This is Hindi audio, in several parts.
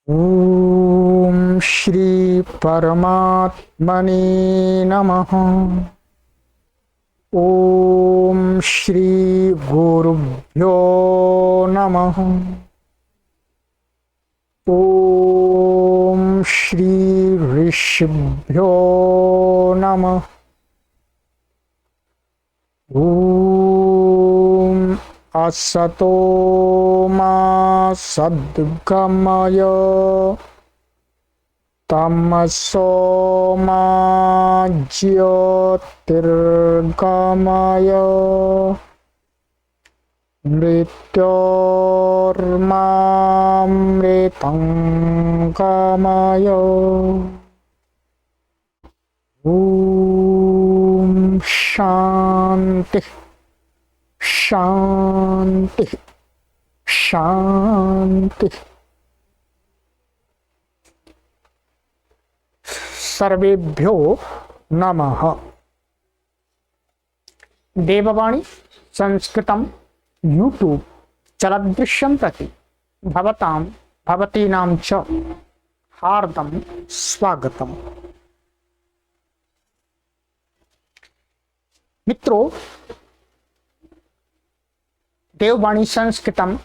ओम श्री परमात्मने नमः। ओम श्री गुरुभ्यो नमः। ओम श्री ऋषिभ्यो नमः। ओम असतो मा सद्गमय तमसो मा ज्योतिर्गमय मृत्योर्मामृतं गमय। ओम शांति शांति शांति। सर्वेभ्यो नमः। देववाणी संस्कृतं यूट्यूब चलदृश्यं प्रति भवतां भवतीनां च हार्दं स्वागतम्। मित्रों, देववाणी संस्कृतम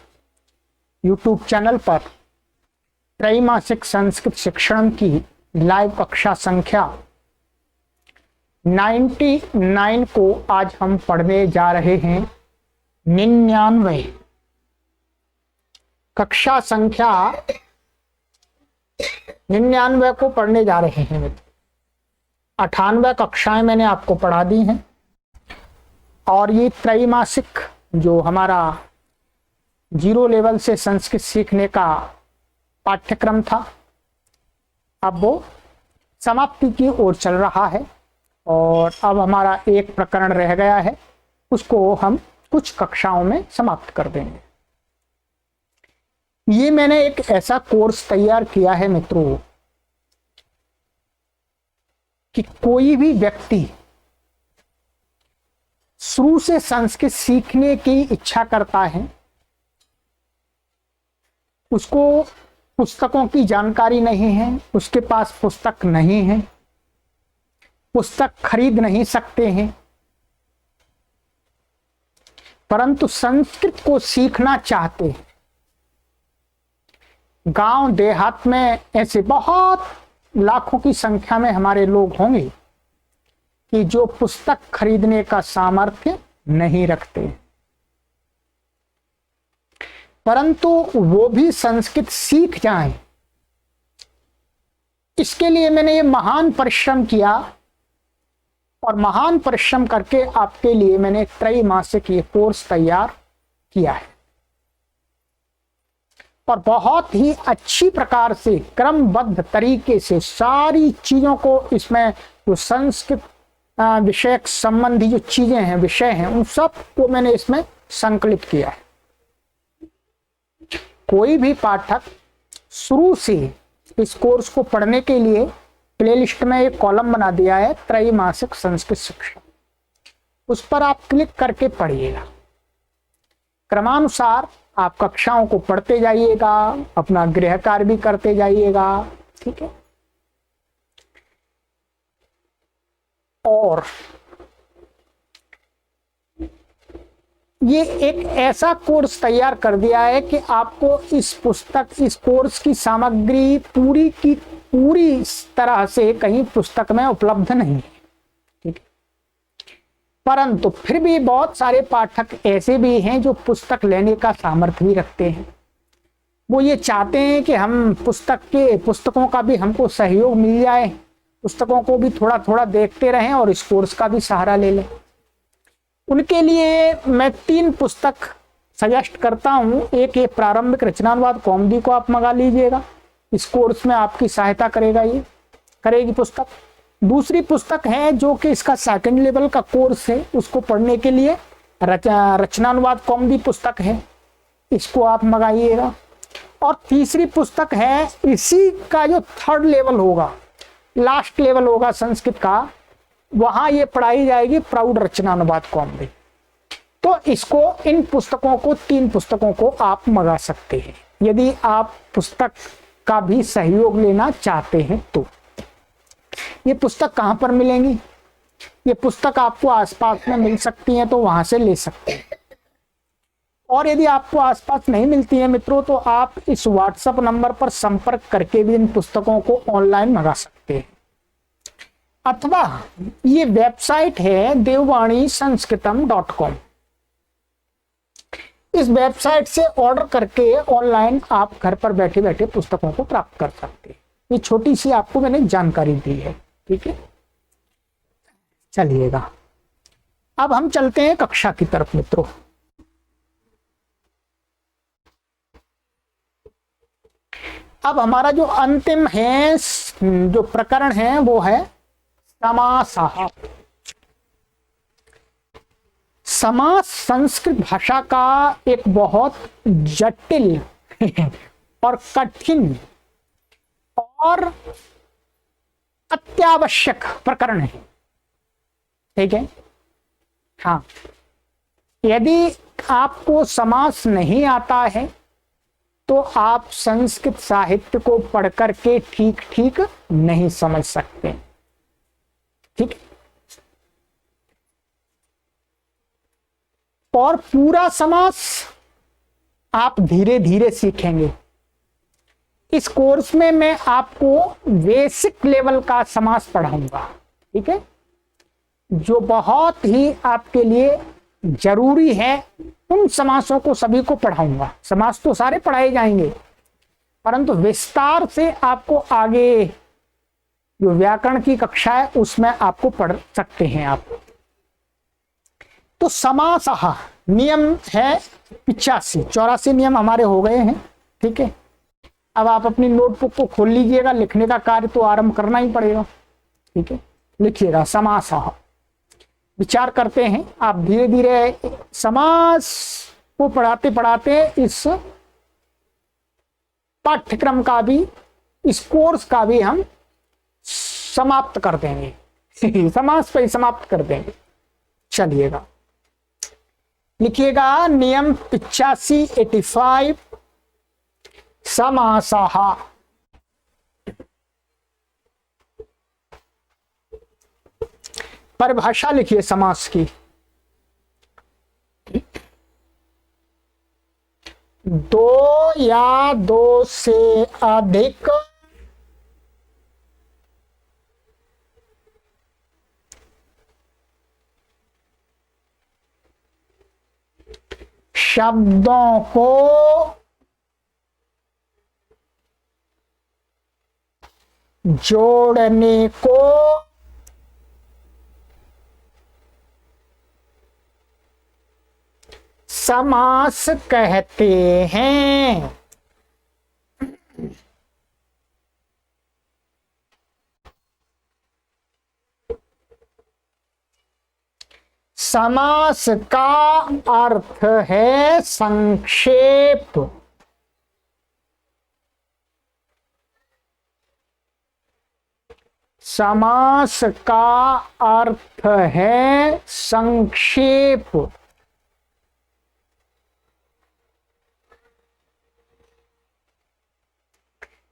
यूट्यूब चैनल पर त्रैमासिक संस्कृत शिक्षण की लाइव कक्षा संख्या 99 को आज हम पढ़ने जा रहे हैं। 99 कक्षा संख्या 99 को पढ़ने जा रहे हैं। 98 कक्षाएं मैंने आपको पढ़ा दी हैं और ये त्रैमासिक जो हमारा 0 लेवल से संस्कृत सीखने का पाठ्यक्रम था, अब वो समाप्ति की ओर चल रहा है और अब हमारा एक प्रकरण रह गया है, उसको हम कुछ कक्षाओं में समाप्त कर देंगे। ये मैंने एक ऐसा कोर्स तैयार किया है मित्रों कि कोई भी व्यक्ति शुरू से संस्कृत सीखने की इच्छा करता है, उसको पुस्तकों की जानकारी नहीं है, उसके पास पुस्तक नहीं है, पुस्तक खरीद नहीं सकते हैं, परंतु संस्कृत को सीखना चाहते हैं। गांव देहात में ऐसे बहुत लाखों की संख्या में हमारे लोग होंगे कि जो पुस्तक खरीदने का सामर्थ्य नहीं रखते, परंतु वो भी संस्कृत सीख जाएं, इसके लिए मैंने ये महान परिश्रम किया और महान परिश्रम करके आपके लिए मैंने त्रैमासिक ये कोर्स तैयार किया है और बहुत ही अच्छी प्रकार से क्रमबद्ध तरीके से सारी चीजों को इसमें जो संस्कृत विषयक संबंधी जो चीजें हैं, विषय हैं, उन सब को मैंने इसमें संकलित किया है। कोई भी पाठक शुरू से इस कोर्स को पढ़ने के लिए प्लेलिस्ट में एक कॉलम बना दिया है, त्रैमासिक संस्कृत शिक्षा, उस पर आप क्लिक करके पढ़िएगा। क्रमानुसार आप कक्षाओं को पढ़ते जाइएगा, अपना गृह कार्य भी करते जाइएगा, ठीक है। और ये एक ऐसा कोर्स तैयार कर दिया है कि आपको इस कोर्स की सामग्री पूरी की पूरी तरह से कहीं पुस्तक में उपलब्ध नहीं है, ठीक है। परंतु फिर भी बहुत सारे पाठक ऐसे भी हैं जो पुस्तक लेने का सामर्थ्य भी रखते हैं। वो ये चाहते हैं कि हम पुस्तकों का भी हमको सहयोग मिल जाए, पुस्तकों को भी थोड़ा थोड़ा देखते रहें और इस कोर्स का भी सहारा ले लें। उनके लिए मैं 3 पुस्तक सजेस्ट करता हूं। एक ये प्रारंभिक रचनानुवाद कौमुदी को आप मंगा लीजिएगा, इस कोर्स में आपकी सहायता करेगी पुस्तक। दूसरी पुस्तक है जो कि इसका 2nd लेवल का कोर्स है, उसको पढ़ने के लिए रचनानुवाद कौमुदी पुस्तक है, इसको आप मंगाइएगा। और तीसरी पुस्तक है इसी का जो 3rd लेवल होगा, लास्ट लेवल होगा संस्कृत का, वहां ये पढ़ाई जाएगी प्रौढ़ रचनानुवाद कौमुदी। तो इसको इन पुस्तकों को 3 पुस्तकों को आप मंगा सकते हैं। यदि आप पुस्तक का भी सहयोग लेना चाहते हैं तो ये पुस्तक कहाँ पर मिलेंगी? ये पुस्तक आपको आसपास में मिल सकती है तो वहां से ले सकते हैं। और यदि आपको आसपास नहीं मिलती है मित्रों तो आप इस व्हाट्सएप नंबर पर संपर्क करके भी इन पुस्तकों को ऑनलाइन मंगा सकते हैं। अथवा ये वेबसाइट है देववाणी संस्कृतम.com। इस वेबसाइट से ऑर्डर करके ऑनलाइन आप घर पर बैठे बैठे पुस्तकों को प्राप्त कर सकते हैं। ये छोटी सी आपको मैंने जानकारी दी है, ठीक है। चलिएगा अब हम चलते हैं कक्षा की तरफ मित्रों। अब हमारा जो अंतिम है जो प्रकरण है वो है समासः। समास संस्कृत भाषा का एक बहुत जटिल और कठिन और अत्यावश्यक प्रकरण है, ठीक है। हाँ, यदि आपको समास नहीं आता है तो आप संस्कृत साहित्य को पढ़ करके ठीक ठीक नहीं समझ सकते, ठीक। और पूरा समास आप धीरे धीरे सीखेंगे। इस कोर्स में मैं आपको बेसिक लेवल का समास पढ़ाऊंगा, ठीक है, जो बहुत ही आपके लिए जरूरी है। उन समासों को सभी को पढ़ाऊंगा। समास तो सारे पढ़ाए जाएंगे परंतु विस्तार से आपको आगे जो व्याकरण की कक्षा है उसमें आपको पढ़ सकते हैं आप। तो समासः नियम है 85-84 नियम हमारे हो गए हैं, ठीक है। अब आप अपनी नोटबुक को खोल लीजिएगा, लिखने का कार्य तो आरंभ करना ही पड़ेगा, ठीक है। लिखिएगा समासः। विचार करते हैं आप धीरे धीरे समास को पढ़ाते पढ़ाते इस पाठ्यक्रम का भी, इस कोर्स का भी हम समाप्त कर देंगे समास पे ही समाप्त कर देंगे। चलिएगा लिखिएगा नियम 85 समासः। परिभाषा लिखिए समास की। दो या दो से अधिक शब्दों को जोड़ने को समास कहते हैं। समास का अर्थ है संक्षेप। समास का अर्थ है संक्षेप।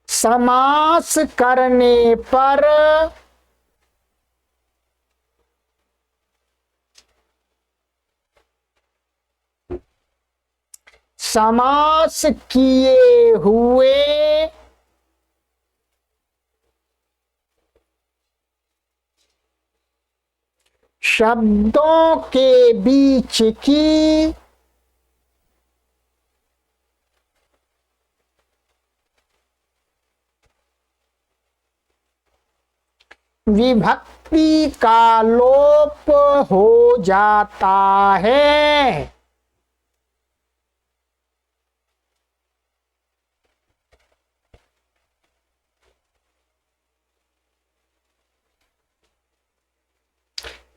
समास करने पर समास किए हुए शब्दों के बीच की विभक्ति का लोप हो जाता है।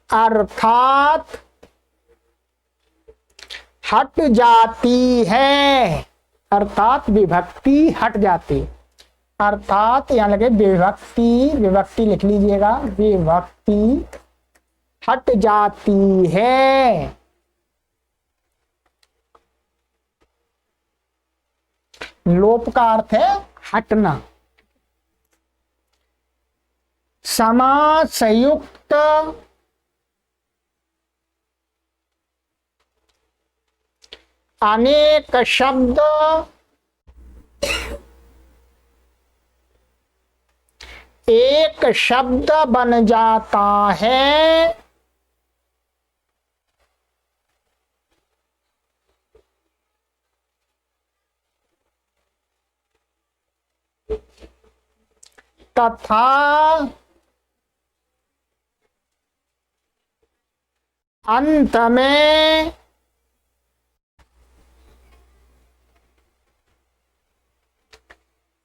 अर्थात हट जाती है, अर्थात विभक्ति हट जाती, अर्थात यहां लगे विभक्ति, विभक्ति लिख लीजिएगा, विभक्ति हट जाती है। लोप का अर्थ है हटना। समास संयुक्त अनेक शब्द एक शब्द बन जाता है। तथा अंत में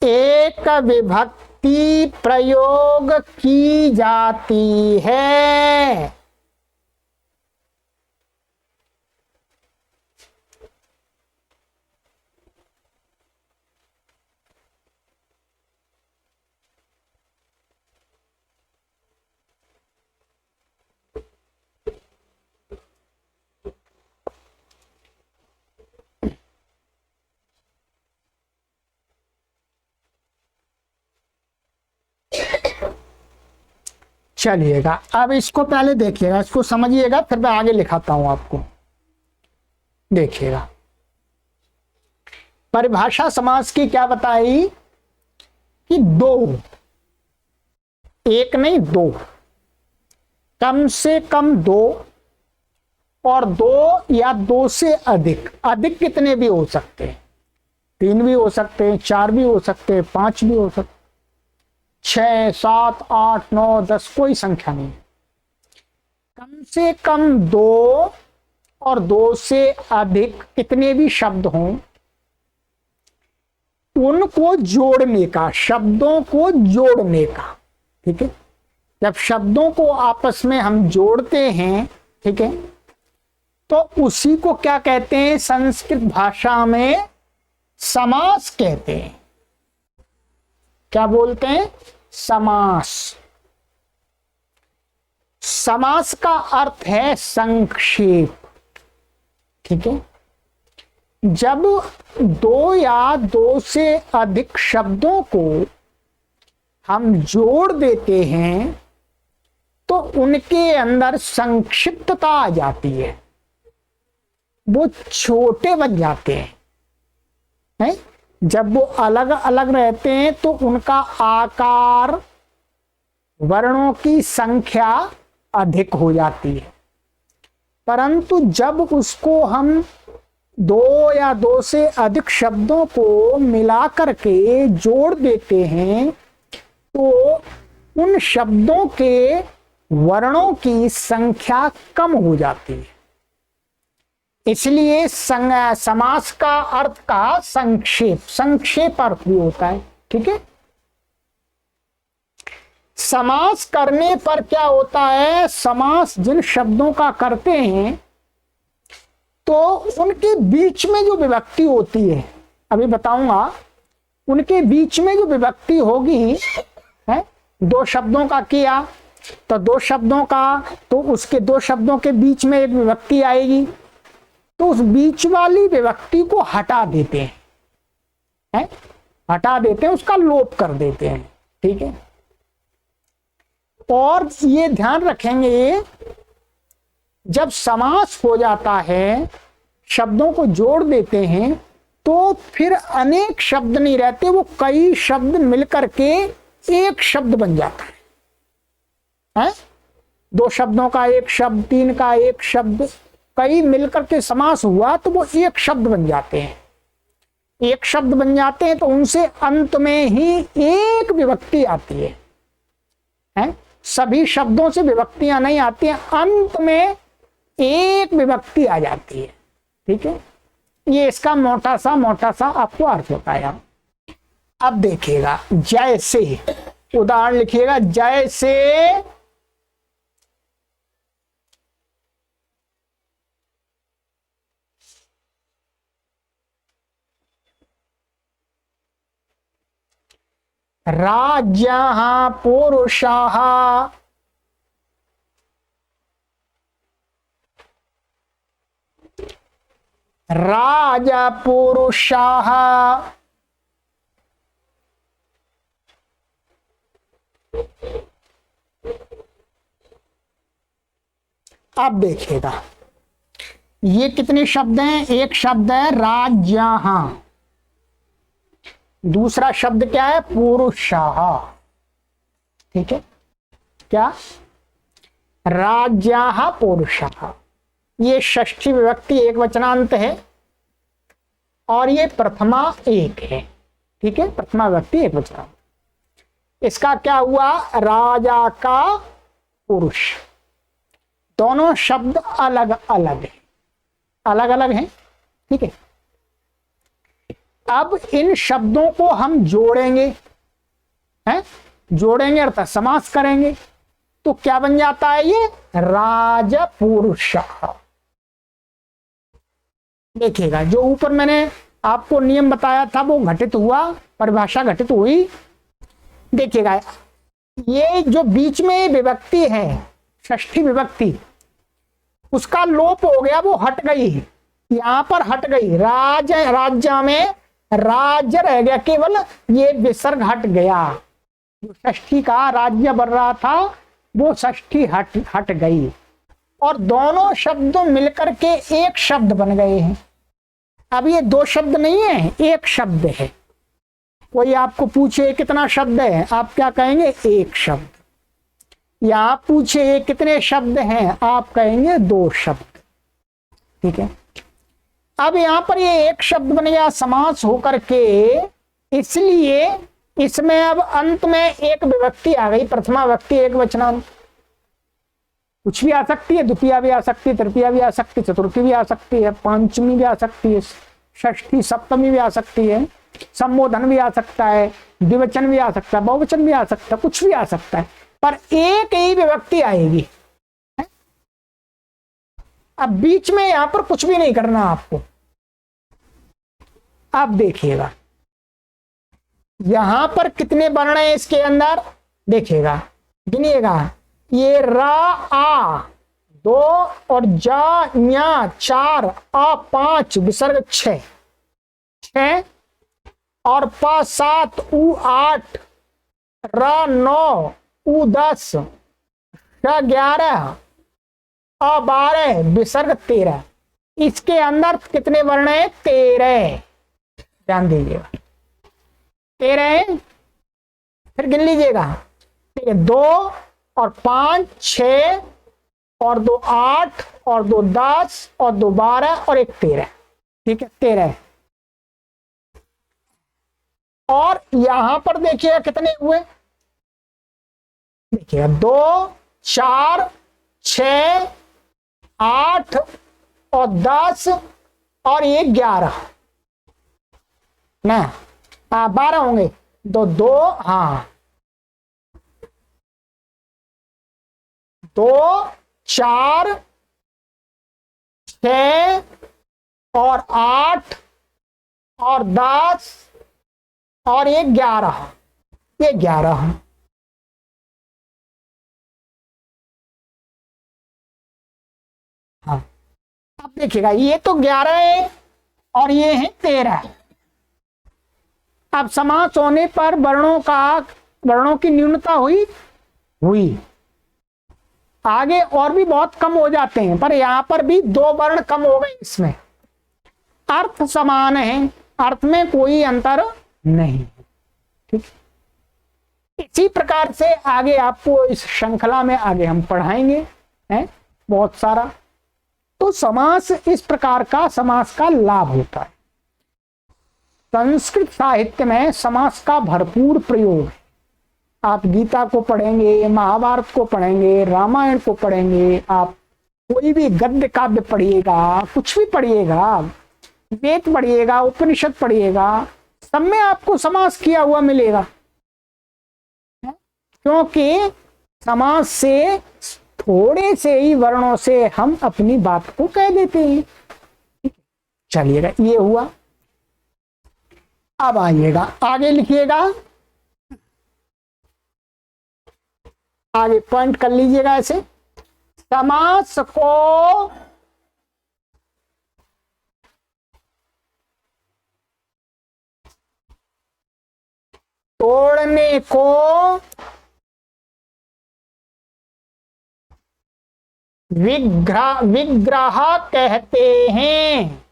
एक विभक्ति प्रयोग की जाती है। चलिएगा, अब इसको पहले देखिएगा, इसको समझिएगा, फिर मैं आगे लिखाता हूं आपको। देखिएगा, परिभाषा समास की क्या बताई कि दो, एक नहीं दो, कम से कम दो, और दो या दो से अधिक। अधिक कितने भी हो सकते हैं, 3 भी हो सकते हैं, 4 भी हो सकते हैं, 5 भी हो सकते, 6, 7, 8, 9, 10, कोई संख्या नहीं। कम से कम दो और दो से अधिक कितने भी शब्द हों, उनको जोड़ने का, शब्दों को जोड़ने का। ठीक है, जब शब्दों को आपस में हम जोड़ते हैं, ठीक है, तो उसी को क्या कहते हैं, संस्कृत भाषा में समास कहते हैं। क्या बोलते हैं, समास। समास का अर्थ है संक्षेप। ठीक है, जब दो या दो से अधिक शब्दों को हम जोड़ देते हैं तो उनके अंदर संक्षिप्तता आ जाती है, वो छोटे बन जाते हैं। जब वो अलग अलग रहते हैं तो उनका आकार, वर्णों की संख्या अधिक हो जाती है, परंतु जब उसको हम दो या दो से अधिक शब्दों को मिला करके जोड़ देते हैं तो उन शब्दों के वर्णों की संख्या कम हो जाती है। इसलिए समास का अर्थ का संक्षेप, संक्षेप अर्थ भी होता है। ठीक है, समास करने पर क्या होता है, समास जिन शब्दों का करते हैं तो उनके बीच में जो विभक्ति होती है, अभी बताऊंगा, उनके बीच में जो विभक्ति होगी है, दो शब्दों का किया तो दो शब्दों का, तो उसके दो शब्दों के बीच में एक विभक्ति आएगी, तो उस बीच वाली विभक्ति को हटा देते हैं, हटा देते हैं, उसका लोप कर देते हैं। ठीक है, और ये ध्यान रखेंगे, जब समास हो जाता है, शब्दों को जोड़ देते हैं, तो फिर अनेक शब्द नहीं रहते, वो कई शब्द मिलकर के एक शब्द बन जाता है। दो शब्दों का एक शब्द, तीन का एक शब्द, कई मिलकर के समास हुआ तो वो एक शब्द बन जाते हैं। एक शब्द बन जाते हैं तो उनसे अंत में ही एक विभक्ति आती है? सभी शब्दों से विभक्तियां नहीं आती हैं, अंत में एक विभक्ति आ जाती है। ठीक है, ये इसका मोटा सा आपको अर्थ बताया। अब देखिएगा, जैसे, उदाहरण लिखिएगा, जैसे राज्यः पुरुषः राजपुरुषः अब देखिएगा ये कितने शब्द हैं। एक शब्द है राजाहा, दूसरा शब्द क्या है पुरुषाः। ठीक है, क्या राजाः पुरुषाः, ये षष्ठी विभक्ति एक वचनांत है और ये प्रथमा एक है। ठीक है, प्रथमा विभक्ति एक वचनांत। इसका क्या हुआ, राजा का पुरुष। दोनों शब्द अलग अलग है, अलग अलग हैं। ठीक है, अब इन शब्दों को हम जोड़ेंगे, हैं, जोड़ेंगे अर्थात समास करेंगे, तो क्या बन जाता है ये राजपुरुषः। देखिएगा जो ऊपर मैंने आपको नियम बताया था वो घटित हुआ, परिभाषा घटित हुई। देखिएगा ये जो बीच में विभक्ति है षष्ठी विभक्ति, उसका लोप हो गया, वो हट गई, यहां पर हट गई। राज्य में राज्य रह गया, केवल ये विसर्ग हट गया। जो षष्ठी का राज्य बन रहा था वो षष्ठी हट गई और दोनों शब्द मिलकर के एक शब्द बन गए हैं। अब ये दो शब्द नहीं है, एक शब्द है। कोई आपको पूछे कितना शब्द है, आप क्या कहेंगे एक शब्द। या आप पूछे कितने शब्द हैं, आप कहेंगे दो शब्द। ठीक है, अब यहां पर ये एक शब्द बन गया समास होकर के, इसलिए इसमें अब अंत में एक विभक्ति आ गई, प्रथमा विभक्ति एक वचनांत। कुछ भी आ सकती है, द्वितीया भी आ सकती है, तृतीया भी आ सकती है, चतुर्थी भी आ सकती है, पंचमी भी आ सकती है, षष्ठी सप्तमी भी आ सकती है, संबोधन भी आ सकता है, द्विवचन भी आ सकता है, बहुवचन भी आ सकता है, कुछ भी आ सकता है, पर एक ही विभक्ति आएगी। अब बीच में यहां पर कुछ भी नहीं करना आपको। अब देखिएगा यहां पर कितने वर्ण हैं इसके अंदर, देखिएगा गिनिएगा। ये रा आ दो और जा न्या चार, आ पांच, विसर्ग छह, और पा सात, उ आठ, रा नौ, उ 10, श 11, अ 12, विसर्ग 13। इसके अंदर कितने वर्ण है, 13। ध्यान दीजिएगा 13 है, फिर गिन लीजिएगा। ठीक है, 2 और 5 6 और 2 8 और 2 10 और 2 12 और 1 13। ठीक है, 13। और यहां पर देखिएगा कितने हुए, देखिएगा 2 4 6 8 और 10 और ये 11 ना, 12 होंगे, 2 2, हाँ 2 4 6 और 8 और 10 और ये 11, ये 11। हाँ, अब देखिएगा ये तो 11 है और ये है 13। अब समास होने पर वर्णों की न्यूनता हुई। आगे और भी बहुत कम हो जाते हैं, पर यहां पर भी 2 वर्ण कम हो गए। इसमें अर्थ समान है, अर्थ में कोई अंतर नहीं। ठीक, इसी प्रकार से आगे आपको इस श्रृंखला में आगे हम पढ़ाएंगे हैं बहुत सारा। तो समास इस प्रकार का समास का लाभ होता है। संस्कृत साहित्य में समास का भरपूर प्रयोग है। आप गीता को पढ़ेंगे, महाभारत को पढ़ेंगे, रामायण को पढ़ेंगे, आप कोई भी गद्य काव्य पढ़िएगा, कुछ भी पढ़िएगा, वेद पढ़िएगा, उपनिषद पढ़िएगा, सब में आपको समास किया हुआ मिलेगा। क्योंकि समास से थोड़े से ही वर्णों से हम अपनी बात को कह देते हैं। चलिएगा, ये हुआ। अब आइएगा आगे, लिखिएगा, आगे पॉइंट कर लीजिएगा ऐसे। समास को तोड़ने को विग्रह विग्रह कहते हैं।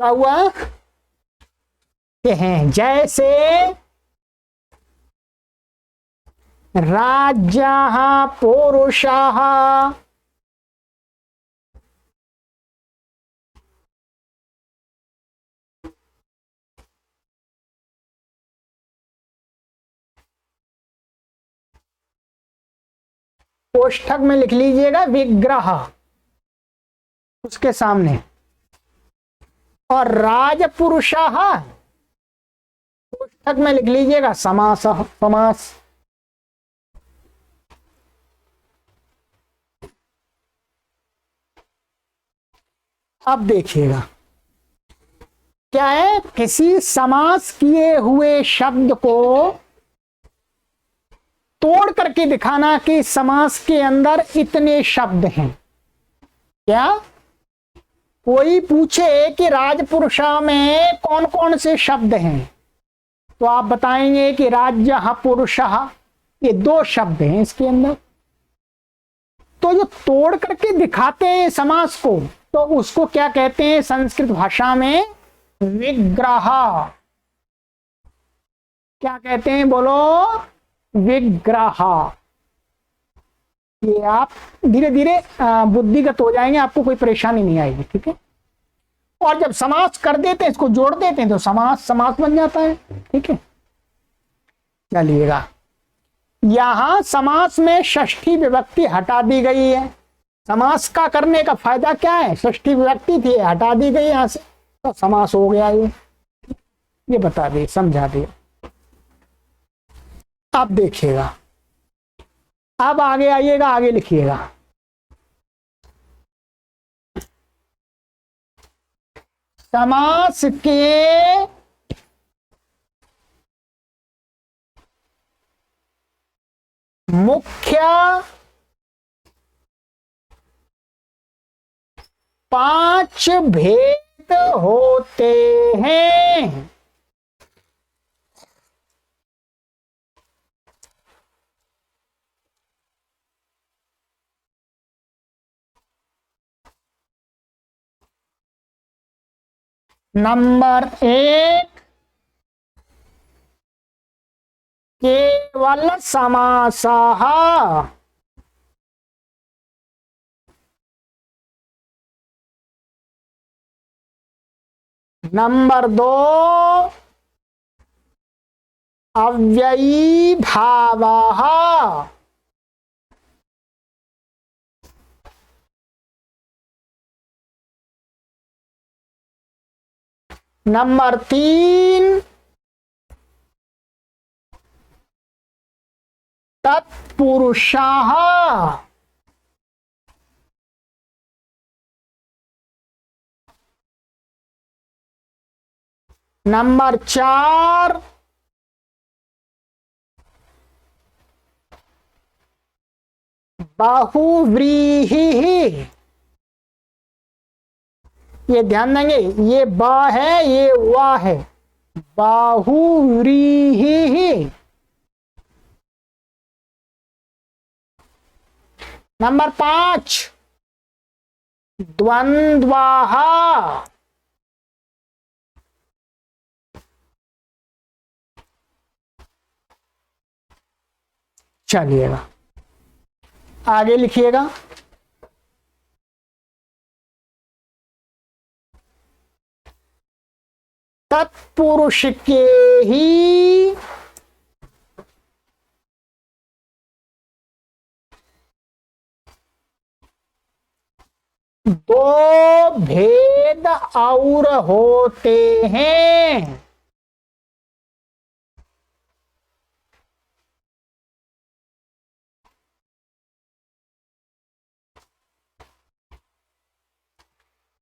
क्या हुआ? हैं जैसे राज्यः पुरुषः, कोष्ठक में लिख लीजिएगा विग्रह उसके सामने, और राजपुरुषः कोष्ठक में लिख लीजिएगा समास, समास। अब देखिएगा क्या है, किसी समास किए हुए शब्द को तोड़ करके दिखाना कि समास के अंदर इतने शब्द हैं। क्या कोई पूछे कि राजपुरुषा में कौन कौन से शब्द हैं, तो आप बताएंगे कि राज्य पुरुषः, ये 2 शब्द हैं इसके अंदर। तो जो तोड़ करके दिखाते हैं समास को, तो उसको क्या कहते हैं संस्कृत भाषा में? विग्रह। क्या कहते हैं बोलो? विग्रह। ये आप धीरे धीरे बुद्धिगत हो जाएंगे, आपको कोई परेशानी नहीं आएगी, ठीक है। और जब समास कर देते हैं, इसको जोड़ देते हैं, तो समास समास बन जाता है, ठीक है। चलिएगा, यहां समास में षष्ठी विभक्ति हटा दी गई है। समास का करने का फायदा क्या है? षष्ठी विभक्ति थी, हटा दी गई यहां से, तो समास हो गया। ये बता दिए, समझा दिए। अब देखिएगा, अब आगे आइएगा, आगे लिखिएगा। समास के मुख्य 5 भेद होते हैं। नंबर 1, केवल समासः। नंबर 2, अव्ययी भावः। नंबर 3, तत्पुरुषः। नंबर 4, बहुव्रीहि। ये ध्यान देंगे, ये बा है, ये वा है, बहुव्रीहि। नंबर 5, द्वंद्वाः। चलिएगा, आगे लिखिएगा। तत्पुरुष के ही दो भेद और होते हैं।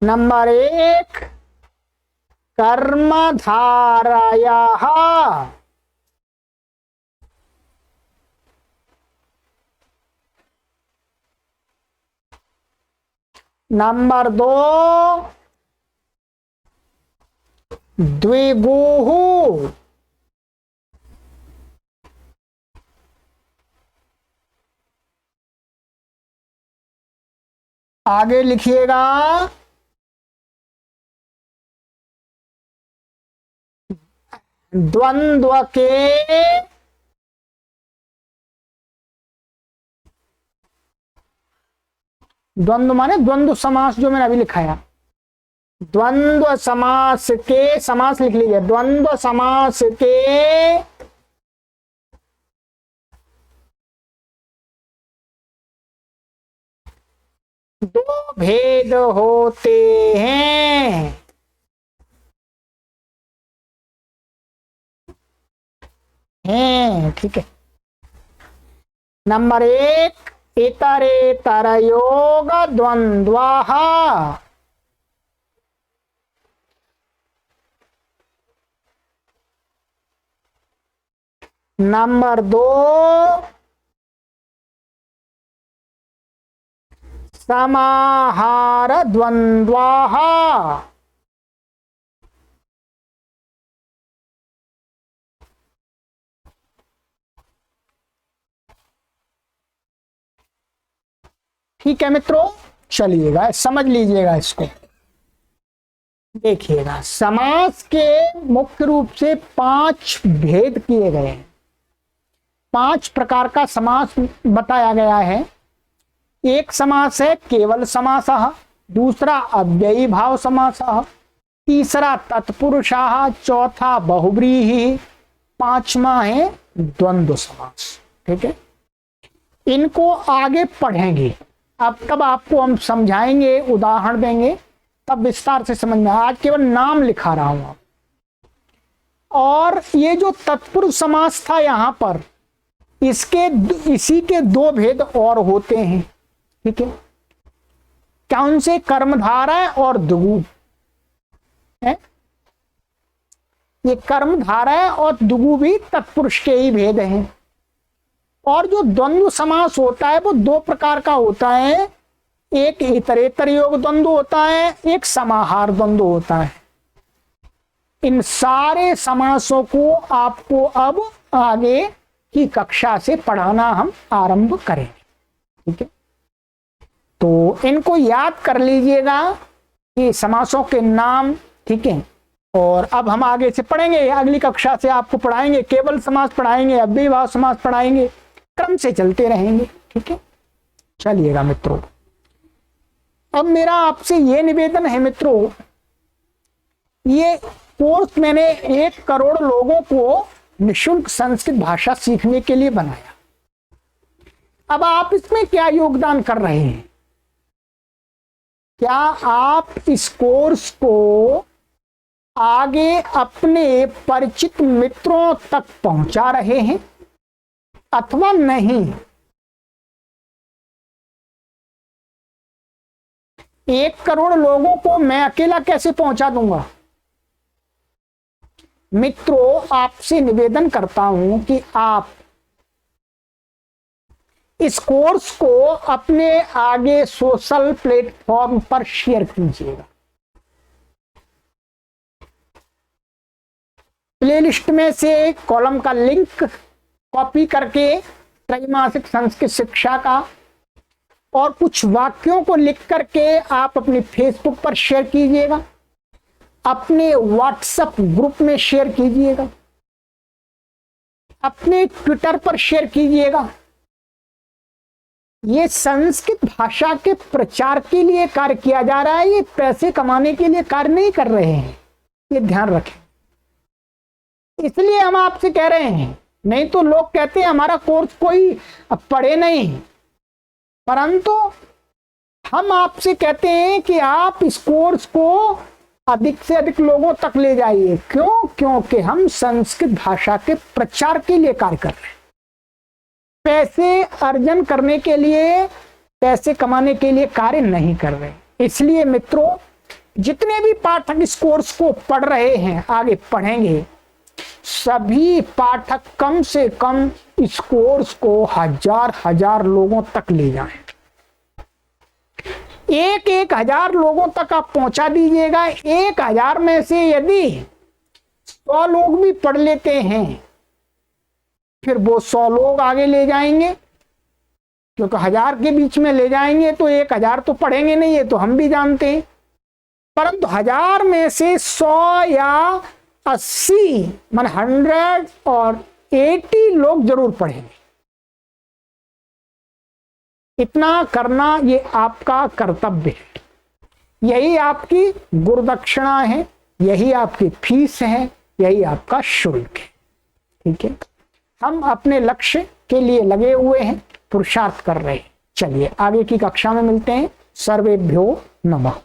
नंबर 1, कर्मधारयः। नंबर 2 द्विगुः। आगे लिखिएगा द्वंद्व के द्वंद्व माने द्वंद्व समास, जो मैंने अभी लिखाया द्वंद्व समास के, समास लिख लीजिए, द्वंद्व समास के दो भेद होते हैं। ठीक है। नंबर 1 इतरेतरयोग द्वंद्वाः। नंबर 2 समाहार द्वंद्वाः। ठीक है मित्रों, चलिएगा समझ लीजिएगा इसको। देखिएगा समास के मुख्य रूप से 5 भेद किए गए हैं, 5 प्रकार का समास बताया गया है। एक समास है केवल समासः, दूसरा अव्ययी भाव समासः, तीसरा तत्पुरुषः, चौथा बहुव्रीहि, 5वां है द्वंद्व समास। ठीक है, इनको आगे पढ़ेंगे। अब तब आपको हम समझाएंगे, उदाहरण देंगे, तब विस्तार से समझना। आज केवल नाम लिखा रहा हूं। और ये जो तत्पुरुष समास था यहां पर, इसी के 2 भेद और होते हैं। ठीक है, कौन से? कर्मधारय और द्विगु है। ये कर्मधारय और द्विगु भी तत्पुरुष के ही भेद हैं। और जो द्वंद्व समास होता है वो 2 प्रकार का होता है, एक इतरेतर योग द्वंद्व होता है, एक समाहार द्वंद्व होता है। इन सारे समासों को आपको अब आगे की कक्षा से पढ़ाना हम आरंभ करेंगे। ठीक है, तो इनको याद कर लीजिएगा कि समासों के नाम। ठीक है, और अब हम आगे से पढ़ेंगे, अगली कक्षा से आपको पढ़ाएंगे, केवल समास पढ़ाएंगे, अव्ययी भाव समास पढ़ाएंगे, क्रम से चलते रहेंगे। ठीक है, चलिएगा मित्रों। अब मेरा आपसे ये निवेदन है मित्रों, ये कोर्स मैंने 1 करोड़ लोगों को निःशुल्क संस्कृत भाषा सीखने के लिए बनाया। अब आप इसमें क्या योगदान कर रहे हैं? क्या आप इस कोर्स को आगे अपने परिचित मित्रों तक पहुंचा रहे हैं अथवा नहीं? 1 करोड़ लोगों को मैं अकेला कैसे पहुंचा दूंगा? मित्रों, आपसे निवेदन करता हूं कि आप इस कोर्स को अपने आगे सोशल प्लेटफॉर्म पर शेयर कीजिएगा। प्लेलिस्ट में से कॉलम का लिंक कॉपी करके त्रैमासिक संस्कृत शिक्षा का और कुछ वाक्यों को लिख करके आप अपने फेसबुक पर शेयर कीजिएगा, अपने व्हाट्सएप ग्रुप में शेयर कीजिएगा, अपने ट्विटर पर शेयर कीजिएगा। ये संस्कृत भाषा के प्रचार के लिए कार्य किया जा रहा है, ये पैसे कमाने के लिए कार्य नहीं कर रहे हैं, ये ध्यान रखें। इसलिए हम आपसे कह रहे हैं, नहीं तो लोग कहते हैं हमारा कोर्स कोई पढ़े नहीं, परंतु हम आपसे कहते हैं कि आप इस कोर्स को अधिक से अधिक लोगों तक ले जाइए। क्यों? क्योंकि हम संस्कृत भाषा के प्रचार के लिए कार्य कर रहे हैं, पैसे अर्जन करने के लिए, पैसे कमाने के लिए कार्य नहीं कर रहे। इसलिए मित्रों, जितने भी पाठक इस कोर्स को पढ़ रहे हैं, आगे पढ़ेंगे, सभी पाठक कम से कम इस कोर्स को 1000 लोगों तक ले जाएं। एक एक हजार लोगों तक आप पहुंचा दीजिएगा। 1000 में से यदि 100 लोग भी पढ़ लेते हैं, फिर वो 100 लोग आगे ले जाएंगे, क्योंकि 1000 के बीच में ले जाएंगे तो 1000 तो पढ़ेंगे नहीं, ये तो हम भी जानते हैं। परंतु 1000 में से 100 या 80 मान 100 और 80 लोग जरूर पढ़ेंगे। इतना करना ये आपका कर्तव्य है, यही आपकी गुरुदक्षिणा है, यही आपकी फीस है, यही आपका शुल्क है। ठीक है, हम अपने लक्ष्य के लिए लगे हुए हैं, पुरुषार्थ कर रहे हैं। चलिए आगे की कक्षा में मिलते हैं। सर्वेभ्यो नमः।